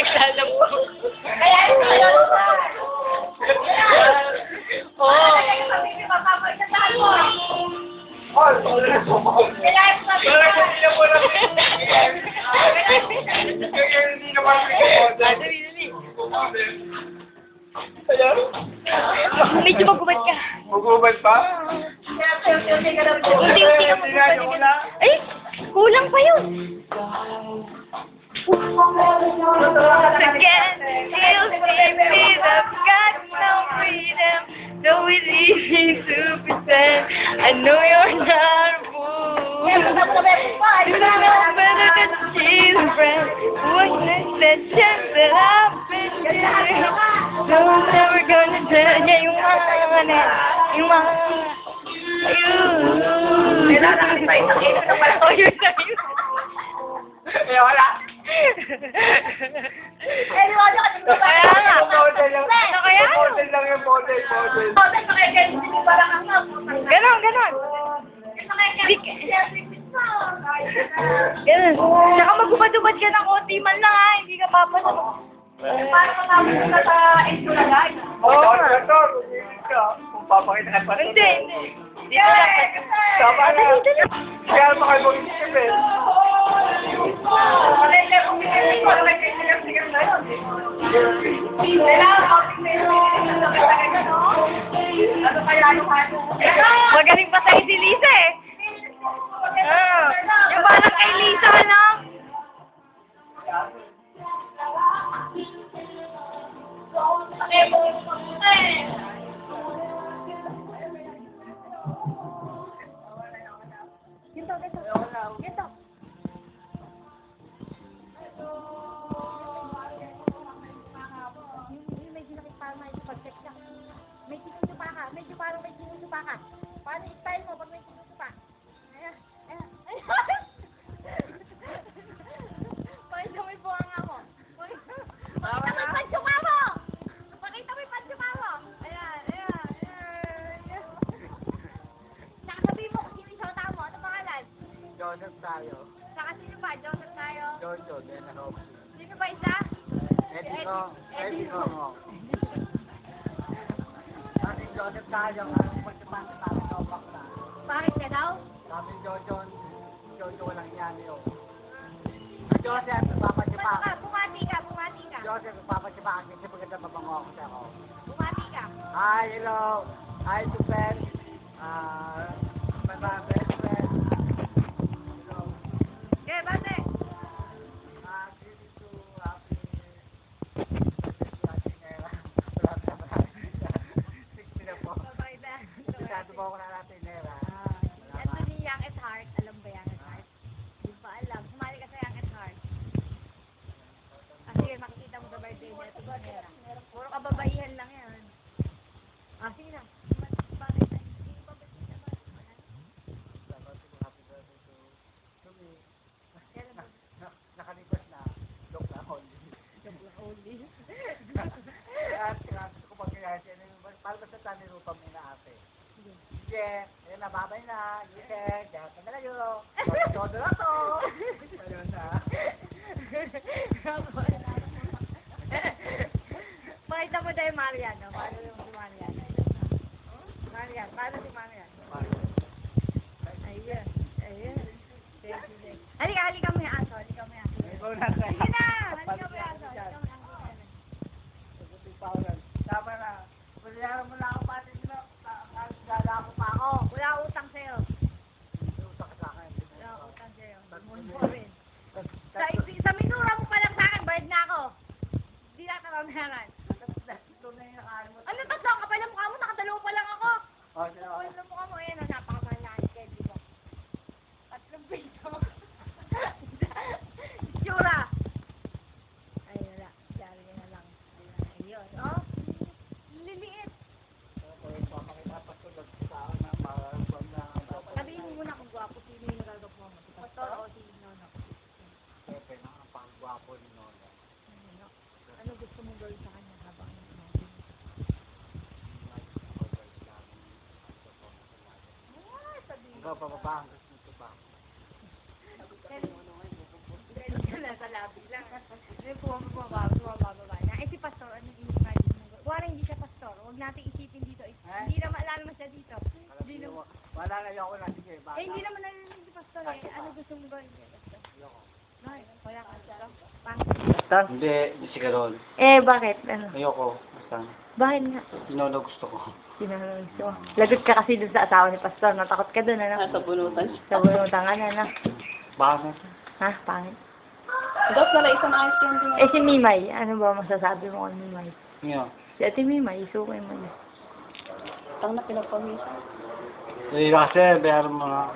naglalaro. Kaya ito yun. Oo. Kaya ito medyo magubad ka. Magubad pa? Unti-unti ka lang po. Unti-unti ka magubad. Ay, kulang pa yun. Again, still seems I've got no freedom, though it's easy to pretend. I know you're not a fool. You know better than she's a friend. Witness the chance that I've been giving. No one's ever gonna tell you yung mga you. Oh, you're sorry. Eh, wala. Kaya nga. Model lang. Ano kaya? Model lang yung model. Ganon. Ganon. Saka magubad-ubad ka ng konti man lang ha. Hindi ka papasok. Para matapos na sa intulagay. Oo, ito. Kung papakita ka pa. Hindi. Dito lang. Tama na. Dito lang. Kaya makay mag-isip eh. Magaling pa tayo si Lisa eh. Yung parang kay Lisa lang. Ito. May sinakit para may pag-check ka. May sinusupa ka. Medyo parang may sinusupa ka. Paano yung style mo pag may sinusupa? Ayan. Pakita mo yung buhanga mo. Pakita mo yung pansuka mo! Pakita mo yung pansuka mo! Ayan. Saka sabihin mo kung sino yung shota mo. Ano pangalan? Joseph tayo. Saka sino pa? Joseph tayo. Jojo, then I hope. Sino pa isa? Eddie ko. Sabi Joseph tayo. Pagkapansin namin sa opak na. Bakit ka daw? Sabi Jojo walang yan yun. Joseph, nagpapasipa. Bumati ka. Joseph, nagpapasipa. Kasi pagkita mabango ako sa ako. Bumati ka. Hi, hello. Hi to friends. My best friend. Hello. Okay, bate. This is to happy. Wala na. 60 na po. Papakita. Masyado po ako na natin, Nera. Ito ni Young at Heart. Alam ba Young at Heart? Di ba alam? Sumali ka sa Young at Heart. Sige, makikita mo sa birthday niya. Ito ba, Nera? Puro kababaihan lang yan. Sige na. Nakalipas na. Look na only. At ko pag kaya siya, para basta tani rupa mo na ate. Sige, ayun na, babay na. Sige, diyan ka na layo. Todo na to. Ayun na. Pakita mo tayo Marian. Paano yung si Marian? Marian, paano si Marian? Ayun. Halika mo yung aso. Ikaw na. Sige na! Halika mo yung aso. Tama na. Pagyayaran mo na ako pati nila. Gala ako pa ako. Wala utang sa'yo. Utak sa akin. Wala utang sa'yo. Sa minura mo pa lang sa akin, bayad na ako. Hindi na kamamayaran. Ano tatlo? Kapal ang mukha mo, nakadalawa pa lang ako. Kapal ang mukha mo, ayan o, napakamahal na candy mo. 3 piso. Tsura. Ay, wala. Dali na lang. Ayun, oh. Liliit. Sabihin mo muna kung gwapo, sino yung nagagawa mo? Si Pastor o si Nono? Pepe na, ang pang-gwapo ni Nono. Ano gusto mong gawin sa kanya habang ano? Sabihin. Ikaw, pababa, ang gusto nito ba? Nasa labi lang. Bumababa na. Eh si Pastor, anong i-imagine mo? Wala, hindi siya Pastor. Huwag natin isipin dito. Hindi na maalala mo siya dito. Hindi na, Wala na ayoko na. Sige, baka. eh, hindi naman narinig si Pastor eh. Ano gusto mo gawin kay Pastor? Bakit? Wala ka gusto? Pangit. Hindi si Carol. Eh, bakit? Ano? Ayoko. Basta. Bakit nga? Sino gusto ko. Sinanong gusto mo. Lagot ka kasi dun sa asawa ni Pastor. Natakot ka dun, ano? Sa bunutan. Sa bunutan ka na, ano? Bakit? Ha? Pangit. Dapat pala isang ayos yan din. Eh, si Mimay. Ano ba masasabi mo kay Mimay? Ngayon. Si Ate Mimay, isukay mo niya. Tang na pinagpawisan. Eh, kasi, bayaran mo na.